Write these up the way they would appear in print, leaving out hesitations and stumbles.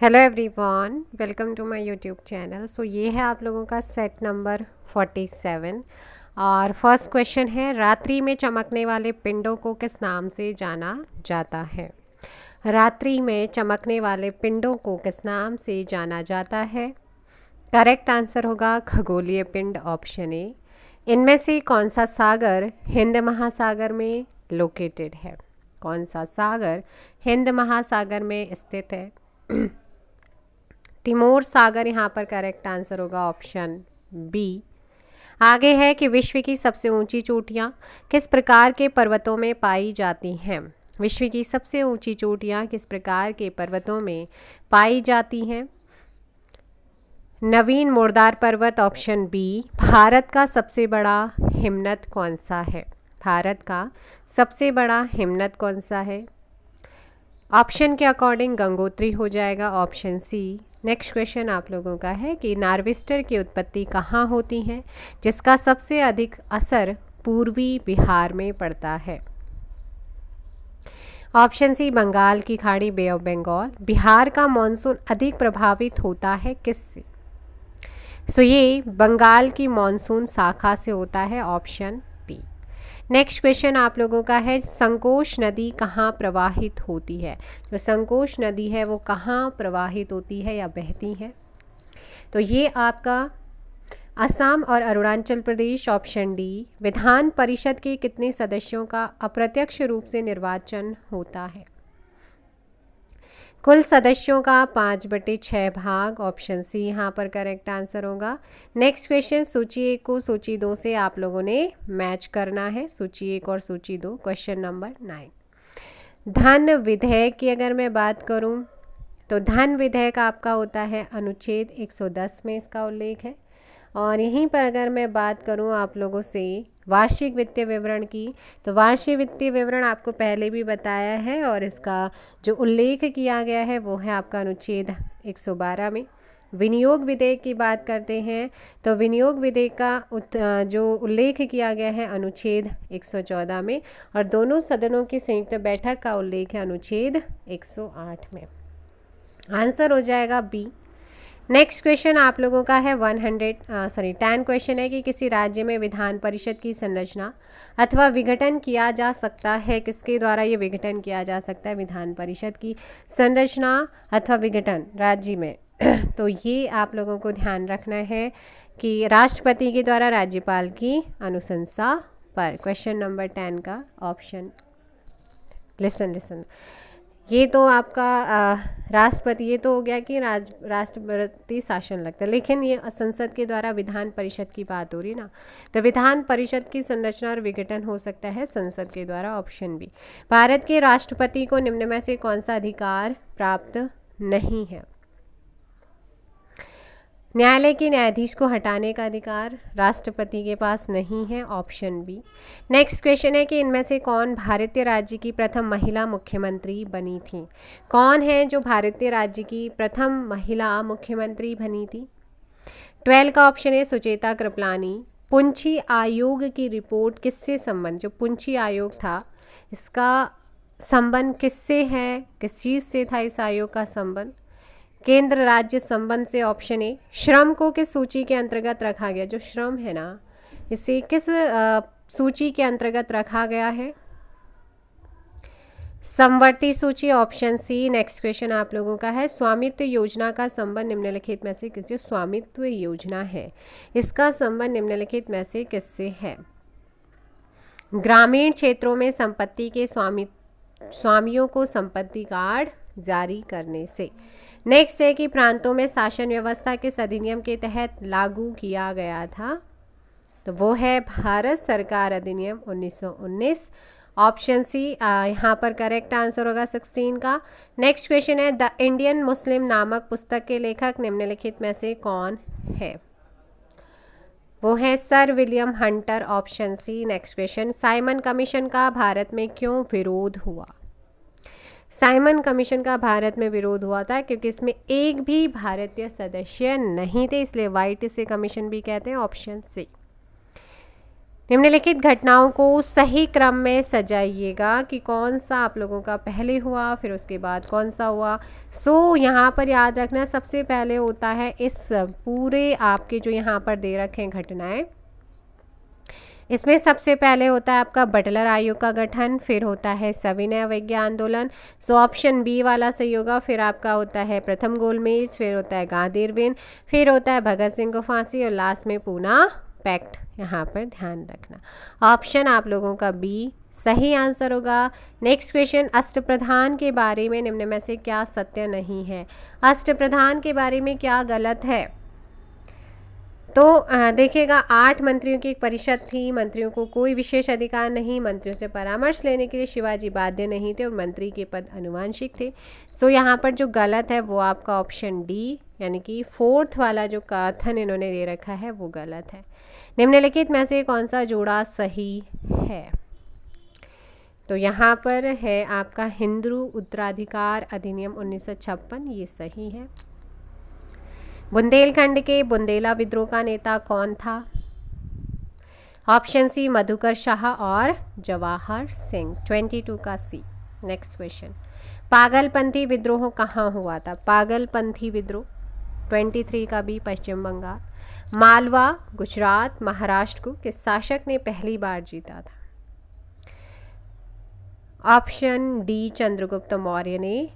Hello everyone, welcome to my YouTube channel. So ये है आप लोगों का सेट नंबर 47 और फर्स्ट क्वेश्चन है, रात्रि में चमकने वाले पिंडों को किस नाम से जाना जाता है। रात्रि में चमकने वाले पिंडों को किस नाम से जाना जाता है। करेक्ट आंसर होगा खगोलीय पिंड, ऑप्शन ए। इनमें से कौन सा सागर हिंद महासागर में लोकेटेड है। कौन सा सागर हिंद महासागर में स्थित है। तिमोर सागर यहाँ पर करेक्ट आंसर होगा, ऑप्शन बी। आगे है कि विश्व की सबसे ऊंची चोटियाँ किस प्रकार के पर्वतों में पाई जाती हैं। विश्व की सबसे ऊंची चोटियाँ किस प्रकार के पर्वतों में पाई जाती हैं। नवीन मुर्दार पर्वत, ऑप्शन बी। भारत का सबसे बड़ा हिमनद कौन सा है। भारत का सबसे बड़ा हिमनद कौन सा है। ऑप्शन के अकॉर्डिंग गंगोत्री हो जाएगा, ऑप्शन सी। नेक्स्ट क्वेश्चन आप लोगों का है कि नार्विस्टर की उत्पत्ति कहाँ होती है, जिसका सबसे अधिक असर पूर्वी बिहार में पड़ता है। ऑप्शन सी बंगाल की खाड़ी, बे ऑफ बंगाल। बिहार का मॉनसून अधिक प्रभावित होता है किससे। सो ये बंगाल की मॉनसून शाखा से होता है, ऑप्शन बी। नेक्स्ट क्वेश्चन आप लोगों का है, संकोश नदी कहाँ प्रवाहित होती है। जो संकोश नदी है वो कहाँ प्रवाहित होती है या बहती है। तो ये आपका असम और अरुणाचल प्रदेश, ऑप्शन डी। विधान परिषद के कितने सदस्यों का अप्रत्यक्ष रूप से निर्वाचन होता है। कुल सदस्यों का 5/6 भाग, ऑप्शन सी यहाँ पर करेक्ट आंसर होगा। नेक्स्ट क्वेश्चन, सूची 1 को सूची 2 से आप लोगों ने मैच करना है। सूची 1 और सूची 2, क्वेश्चन नंबर 9। धन विधेयक की अगर मैं बात करूँ तो धन विधेयक आपका होता है अनुच्छेद 110 में इसका उल्लेख है। और यहीं पर अगर मैं बात करूं आप लोगों से वार्षिक वित्तीय विवरण की, तो वार्षिक वित्तीय विवरण आपको पहले भी बताया है और इसका जो उल्लेख किया गया है वो है आपका अनुच्छेद 112 में। विनियोग विधेयक की बात करते हैं तो विनियोग विधेयक का जो उल्लेख किया गया है अनुच्छेद 114 में, और दोनों सदनों की संयुक्त बैठक का उल्लेख है अनुच्छेद 108 में। आंसर हो जाएगा बी। नेक्स्ट क्वेश्चन आप लोगों का है 10 क्वेश्चन है कि किसी राज्य में विधान परिषद की संरचना अथवा विघटन किया जा सकता है। किसके द्वारा ये विघटन किया जा सकता है, विधान परिषद की संरचना अथवा विघटन राज्य में। तो ये आप लोगों को ध्यान रखना है कि राष्ट्रपति के द्वारा राज्यपाल की अनुशंसा पर। क्वेश्चन नंबर 10 का ऑप्शन, लिसन ये तो आपका राष्ट्रपति, ये तो हो गया कि राष्ट्रपति शासन लगता है, लेकिन ये संसद के द्वारा विधान परिषद की बात हो रही ना। तो विधान परिषद की संरचना और विघटन हो सकता है संसद के द्वारा, ऑप्शन बी। भारत के राष्ट्रपति को निम्न में से कौन सा अधिकार प्राप्त नहीं है। न्यायालय के न्यायाधीश को हटाने का अधिकार राष्ट्रपति के पास नहीं है, ऑप्शन बी। नेक्स्ट क्वेश्चन है कि इनमें से कौन भारतीय राज्य की प्रथम महिला मुख्यमंत्री बनी थी। कौन है जो भारतीय राज्य की प्रथम महिला मुख्यमंत्री बनी थी। 12 का ऑप्शन है सुचेता कृपलानी। पुंछी आयोग की रिपोर्ट किससे संबंध, जो पुंछी आयोग था इसका संबंध किससे है, किस चीज़ से था इस आयोग का संबंध। केंद्र राज्य संबंध से, ऑप्शन ए। श्रम को किस सूची के अंतर्गत रखा गया, जो श्रम है ना इसे किस सूची के अंतर्गत रखा गया है। समवर्ती सूची, ऑप्शन सी। नेक्स्ट क्वेश्चन आप लोगों का है, स्वामित्व योजना का संबंध निम्नलिखित में से किससे, स्वामित्व योजना है इसका संबंध निम्नलिखित में से किससे है। ग्रामीण क्षेत्रों में संपत्ति के स्वामियों को संपत्ति कार्ड जारी करने से। नेक्स्ट है कि प्रांतों में शासन व्यवस्था किस अधिनियम के तहत लागू किया गया था। तो वो है भारत सरकार अधिनियम 1919, ऑप्शन सी यहाँ पर करेक्ट आंसर होगा 16 का। नेक्स्ट क्वेश्चन है, द इंडियन मुस्लिम नामक पुस्तक के लेखक निम्नलिखित में से कौन है। वो है sir William Hunter, option C. Next question, Simon commission का भारत में क्यों विरोध हुआ। साइमन कमीशन का भारत में विरोध हुआ था क्योंकि इसमें एक भी भारतीय सदस्य नहीं थे, इसलिए वाइट इसे कमीशन भी कहते हैं, ऑप्शन सी। निम्नलिखित घटनाओं को सही क्रम में सजाइएगा कि कौन सा आप लोगों का पहले हुआ फिर उसके बाद कौन सा हुआ। यहाँ पर याद रखना सबसे पहले होता है इस पूरे आपके जो यहाँ पर दे रखे हैं घटनाएं, इसमें सबसे पहले होता है आपका बटलर आयोग का गठन, फिर होता है सविनय अवज्ञा आंदोलन। ऑप्शन बी वाला सही होगा। फिर आपका होता है प्रथम गोलमेज, फिर होता है गांधीरविन, फिर होता है भगत सिंह को फांसी और लास्ट में पूना पैक्ट। यहाँ पर ध्यान रखना ऑप्शन आप लोगों का बी सही आंसर होगा। नेक्स्ट क्वेश्चन, अष्टप्रधान के बारे में निम्न में से क्या सत्य नहीं है? अष्टप्रधान के बारे में क्या गलत है? तो देखिएगा 8 मंत्रियों की एक परिषद थी, मंत्रियों को कोई विशेष अधिकार नहीं, मंत्रियों से परामर्श लेने के लिए शिवाजी बाध्य नहीं थे और मंत्री के पद अनुवांशिक थे। यहाँ पर जो गलत है वो आपका ऑप्शन डी यानी कि 4th वाला जो कथन इन्होंने दे रखा है वो गलत है। निम्नलिखित में से कौन सा जोड़ा सही है? तो यहाँ पर है आपका हिंदू उत्तराधिकार अधिनियम 1956, ये सही है। बुंदेलखंड के बुंदेला विद्रोह का नेता कौन था? ऑप्शन सी मधुकर शाह और जवाहर सिंह, 22 का सी। नेक्स्ट क्वेश्चन, पागलपंथी विद्रोह कहाँ हुआ था? पागलपंथी विद्रोह 23 का बी, पश्चिम बंगाल। मालवा, गुजरात, महाराष्ट्र को किस शासक ने पहली बार जीता था? ऑप्शन डी चंद्रगुप्त मौर्य ने।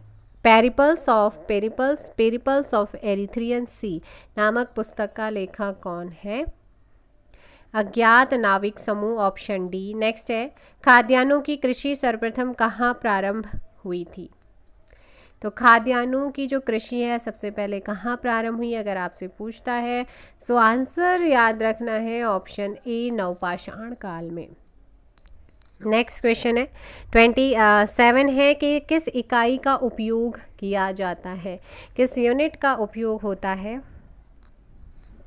पेरिपल्स ऑफ एरिथ्रियन सी नामक पुस्तक का लेखक कौन है? अज्ञात नाविक समूह, ऑप्शन डी। नेक्स्ट है, खाद्यान्नों की कृषि सर्वप्रथम कहाँ प्रारंभ हुई थी? तो खाद्यान्नों की जो कृषि है सबसे पहले कहाँ प्रारंभ हुई अगर आपसे पूछता है, आंसर याद रखना है ऑप्शन ए, नवपाषाण काल में। नेक्स्ट क्वेश्चन है 27 है कि किस इकाई का उपयोग किया जाता है? किस यूनिट का उपयोग होता है?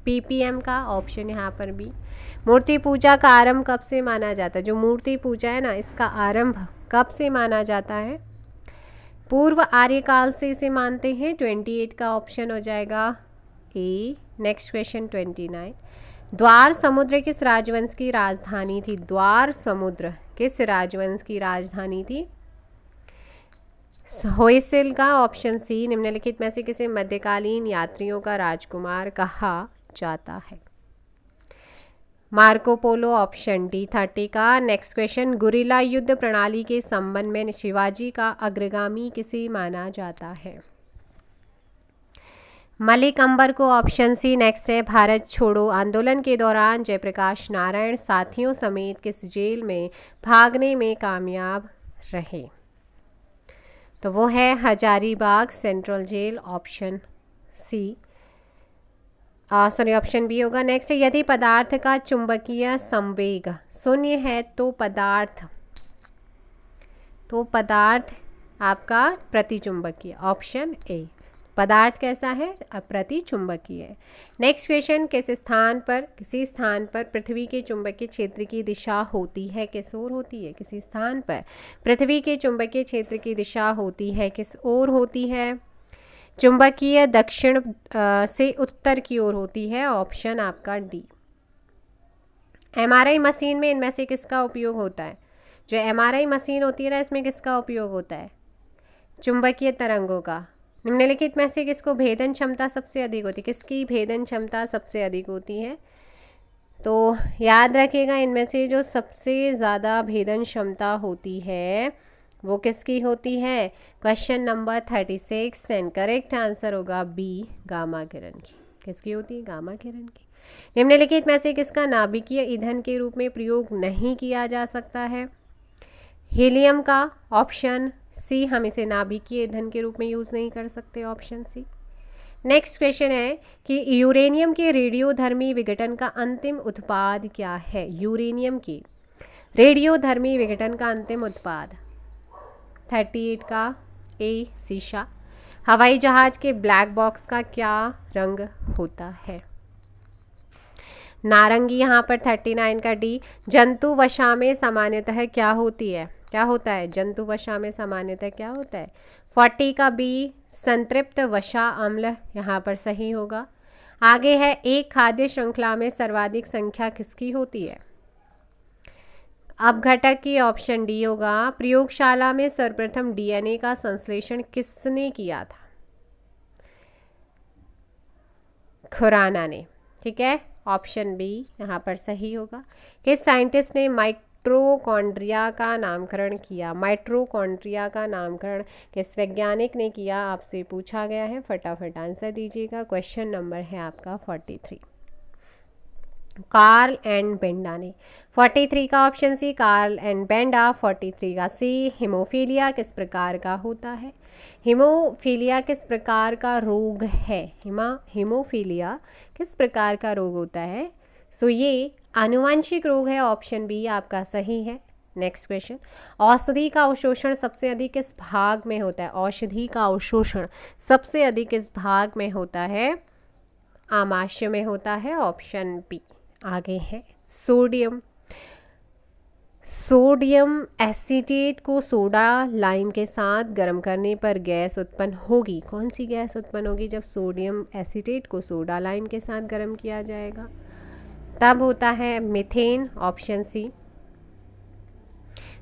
ppm का, ऑप्शन यहाँ पर भी। मूर्ति पूजा का आरंभ कब से माना जाता है? जो मूर्ति पूजा है ना, इसका आरंभ कब से माना जाता है? पूर्व आर्यकाल से इसे मानते हैं, 28 का ऑप्शन हो जाएगा ए। नेक्स्ट क्वेश्चन 29, द्वार समुद्र किस राजवंश की राजधानी थी? द्वार समुद्र किस राजवंश की राजधानी थी? होयसिल का, ऑप्शन सी। निम्नलिखित में से किसे मध्यकालीन यात्रियों का राजकुमार कहा जाता है? मार्को पोलो, ऑप्शन डी 30 का। नेक्स्ट क्वेश्चन, गुरिल्ला युद्ध प्रणाली के संबंध में शिवाजी का अग्रगामी किसे माना जाता है? मलिक अंबर को, ऑप्शन सी। नेक्स्ट है, भारत छोड़ो आंदोलन के दौरान जयप्रकाश नारायण साथियों समेत किस जेल में भागने में कामयाब रहे? तो वो है Hazaribagh central jail, option C, sorry option B होगा। नेक्स्ट है, यदि पदार्थ का चुंबकीय संवेग शून्य है तो पदार्थ आपका प्रतिचुंबकीय, ऑप्शन ए। पदार्थ कैसा है? प्रतिचुंबकीय है। नेक्स्ट क्वेश्चन, किसी स्थान पर पृथ्वी के चुंबकीय क्षेत्र की दिशा होती है किस ओर होती है? किसी स्थान पर पृथ्वी के चुंबकीय क्षेत्र की दिशा होती है किस ओर होती है? चुंबकीय दक्षिण से उत्तर की ओर होती है, ऑप्शन आपका डी। MRI मशीन में इनमें से किसका उपयोग होता है? जो MRI मशीन होती है ना, इसमें किसका उपयोग होता है? चुंबकीय तरंगों का। निम्नलिखित में से किसको भेदन क्षमता सबसे अधिक होती है? किसकी भेदन क्षमता सबसे अधिक होती है? तो याद रखिएगा, इनमें से जो सबसे ज़्यादा भेदन क्षमता होती है वो किसकी होती है? Question number 36 and correct answer होगा बी, गामा किरण की। किसकी होती है? गामा किरण की। निम्नलिखित में से किसका नाभिकीय ईंधन के रूप में प्रयोग नहीं किया जा सकता है? हीलियम का, ऑप्शन सी। हम इसे नाभिकीय ईंधन के रूप में यूज़ नहीं कर सकते, ऑप्शन सी। नेक्स्ट क्वेश्चन है कि यूरेनियम के रेडियोधर्मी विघटन का अंतिम उत्पाद क्या है? यूरेनियम के रेडियोधर्मी विघटन का अंतिम उत्पाद 38 का ए, सीसा। हवाई जहाज के ब्लैक बॉक्स का क्या रंग होता है? नारंगी, यहाँ पर 39 का डी। जंतु वसा में सामान्यतः क्या होती है? क्या होता है? जंतु वसा में सामान्यतः क्या होता है? 40 का बी, संतृप्त वसा अम्ल, यहाँ पर सही होगा। आगे है, एक खाद्य श्रृंखला में सर्वाधिक संख्या किसकी होती है? अपघटक की ऑप्शन डी होगा। प्रयोगशाला में सर्वप्रथम डीएनए का संश्लेषण किसने किया था? खुराना ने। ठीक है, ऑप्शन बी यहाँ पर सही होगा। किस साइंटिस्ट ने माइटोकॉन्ड्रिया का नामकरण किया? माइटोकॉन्ड्रिया का नामकरण किस वैज्ञानिक ने किया, आपसे पूछा गया है। फटाफट आंसर दीजिएगा। क्वेश्चन नंबर है आपका 43। कार्ल एंड बेंडा ने। 43 का option C Carl and Benda. 43 का सी। हीमोफीलिया किस प्रकार का होता है? हीमोफीलिया किस प्रकार का रोग है? हीमोफीलिया किस प्रकार का रोग होता है? सो ये आनुवंशिक रोग है। ऑप्शन बी आपका सही है। नेक्स्ट क्वेश्चन, औषधि का अवशोषण सबसे अधिक किस भाग में होता है? औषधि का अवशोषण सबसे अधिक किस भाग में होता है? आमाशय में होता है। Option B. आगे है सोडियम। सोडियम एसीटेट को सोडा लाइम के साथ गर्म करने पर गैस उत्पन्न होगी। कौन सी गैस उत्पन्न होगी जब सोडियम एसीटेट को सोडा लाइम के साथ गर्म किया जाएगा? तब होता है मीथेन। Option C.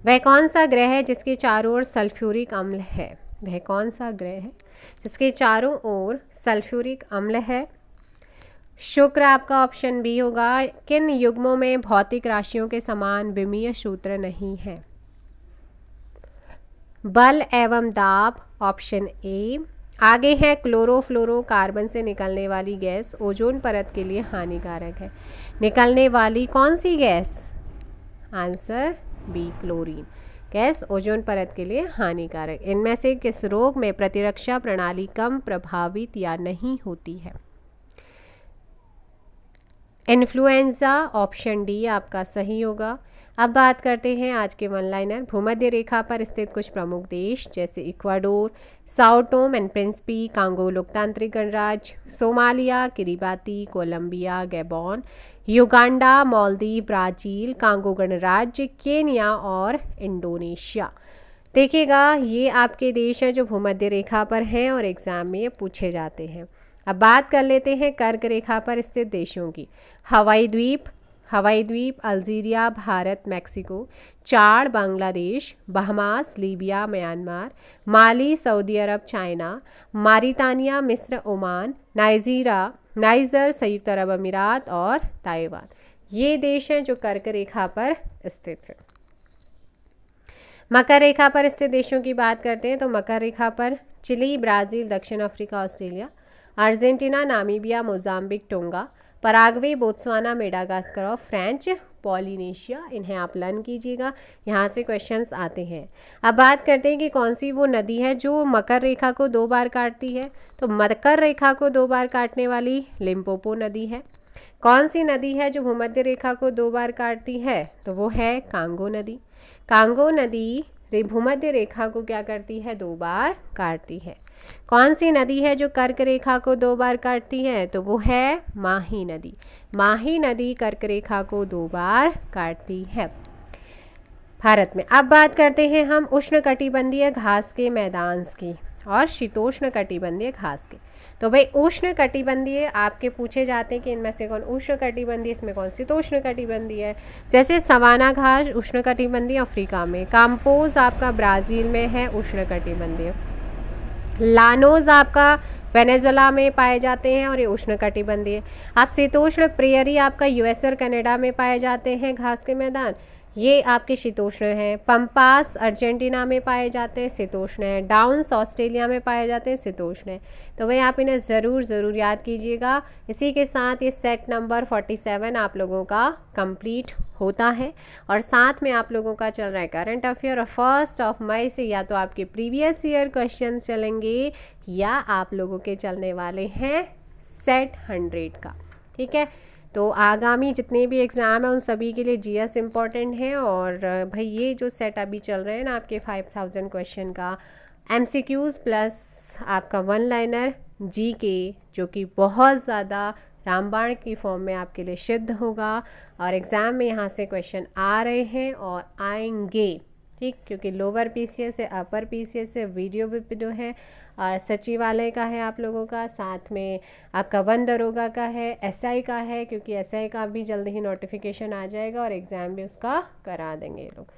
वह कौन सा ग्रह है जिसके चारों ओर सल्फ्यूरिक अम्ल है? वह कौन सा ग्रह है जिसके चारों ओर सल्फ्यूरिक अम्ल है? शुक्र आपका ऑप्शन बी होगा। किन युग्मों में भौतिक राशियों के समान विमीय सूत्र नहीं है? बल एवं दाब। Option A. आगे है क्लोरोफ्लोरोकार्बन से निकलने वाली गैस ओजोन परत के लिए हानिकारक है। निकलने वाली कौन सी gas? Answer B chlorine gas ozone परत के लिए हानिकारक। इनमें से किस रोग में प्रतिरक्षा प्रणाली कम प्रभावित या नहीं होती है? इन्फ्लुएंजा। ऑप्शन डी आपका सही होगा। अब बात करते हैं आज के वन लाइनर। भूमध्य रेखा पर स्थित कुछ प्रमुख देश जैसे Ecuador, Sao Tome and Principe, Congo लोकतांत्रिक गणराज्य, Somalia, Kiribati, Colombia, Gabon, Uganda, Maldives, Brazil, Congo गणराज्य, केन्या और इंडोनेशिया। देखिएगा ये आपके देश हैं जो भूमध्य रेखा पर हैं और एग्जाम में ये पूछे जाते हैं। अब बात कर लेते हैं कर्क रेखा पर स्थित देशों की। हवाई द्वीप, अल्जीरिया, भारत, मैक्सिको, चाड, बांग्लादेश, बहमास, लीबिया, म्यांमार, माली, सऊदी अरब, चाइना, मारितानिया, मिस्र, ओमान, नाइजर, संयुक्त अरब अमीरात और ताइवान। ये देश हैं जो कर्क रेखा पर स्थित हैं। मकर रेखा पर स्थित देशों की बात करते हैं तो मकर रेखा पर चिली, ब्राज़ील, दक्षिण Africa, Australia, Argentina, Namibia, Mozambique, tonga, Paraguay, Botswana, Madagascar और फ्रेंच पॉलिनेशिया। इन्हें आप लर्न कीजिएगा, यहाँ से क्वेश्चंस आते हैं। अब बात करते हैं कि कौन सी वो नदी है जो मकर रेखा को 2 बार काटती है। तो मकर रेखा को 2 बार काटने वाली लिम्पोपो नदी है। कौन सी नदी है जो भूमध्य रेखा को 2 बार काटती है? तो वो है कांगो नदी। कांगो नदी भूमध्य रेखा को क्या करती है? 2 बार काटती है। कौन सी नदी है जो कर्क रेखा को 2 बार काटती है? तो वो है माही नदी। माही नदी कर्क रेखा को 2 बार काटती है भारत में। अब बात करते हैं हम उष्णकटिबंधीय घास के मैदान की और शीतोष्ण कटिबंधीय घास के। तो भाई उष्ण कटिबंधीय आपके पूछे जाते हैं कि इनमें से कौन उष्ण कटिबंधीय, इसमें कौन शीतोष्ण कटिबंधीय है। जैसे सवाना घास उष्ण कटिबंधीय अफ्रीका में, काम्पोज आपका ब्राज़ील में है उष्ण कटिबंधीय, लानोज आपका वेनेजुला में पाए जाते हैं और ये उष्ण कटिबंधीय। आप शीतोष्ण प्रेयरी आपका यूएस और कनाडा में पाए जाते हैं घास के मैदान, ये आपके शीतोष्ण हैं। पंपास अर्जेंटीना में पाए जाते हैं, शीतोष्ण है। डाउन्स ऑस्ट्रेलिया में पाए जाते हैं, शीतोष्ण है। तो भाई आप इन्हें ज़रूर याद कीजिएगा। इसी के साथ ये सेट नंबर 47 आप लोगों का कंप्लीट होता है और साथ में आप लोगों का चल रहा है करंट अफेयर। और 1 मई से या तो आपके प्रीवियस ईयर क्वेश्चन चलेंगे या आप लोगों के चलने वाले हैं सेट 100 का। ठीक है, तो आगामी जितने भी एग्ज़ाम हैं उन सभी के लिए जीएस इम्पॉर्टेंट है। और भाई ये जो सेट अभी चल रहे हैं ना आपके 5000 क्वेश्चन का एमसीक्यूज़ प्लस आपका वन लाइनर जीके, जो कि बहुत ज़्यादा रामबाण की फॉर्म में आपके लिए सिद्ध होगा और एग्ज़ाम में यहाँ से क्वेश्चन आ रहे हैं और आएंगे। ठीक, क्योंकि लोअर पीसीएस है, अपर पीसीएस है, वीडियो विपिडो है और सचिवालय का है आप लोगों का, साथ में आपका वन दरोगा का है, एसआई का है, क्योंकि एसआई का भी जल्द ही नोटिफिकेशन आ जाएगा और एग्ज़ाम भी उसका करा देंगे ये लोग।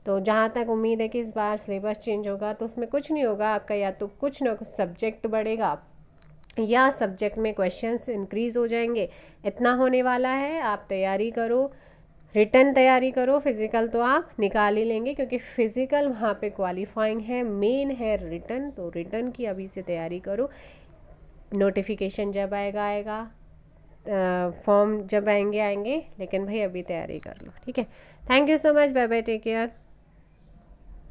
तो जहाँ तक उम्मीद है कि इस बार सिलेबस चेंज होगा तो उसमें कुछ नहीं होगा आपका, या तो कुछ ना कुछ सब्जेक्ट बढ़ेगा या सब्जेक्ट में क्वेश्चंस इंक्रीज़ हो जाएंगे, इतना होने वाला है। आप तैयारी करो, रिटर्न तैयारी करो, फिज़िकल तो आप निकाल ही लेंगे क्योंकि फ़िज़िकल वहाँ पे क्वालिफाइंग है, मेन है रिटर्न, तो रिटर्न की अभी से तैयारी करो। नोटिफिकेशन जब आएगा फॉर्म जब आएंगे, लेकिन भाई अभी तैयारी कर लो, ठीक है। Thank you so much, bye bye, take care.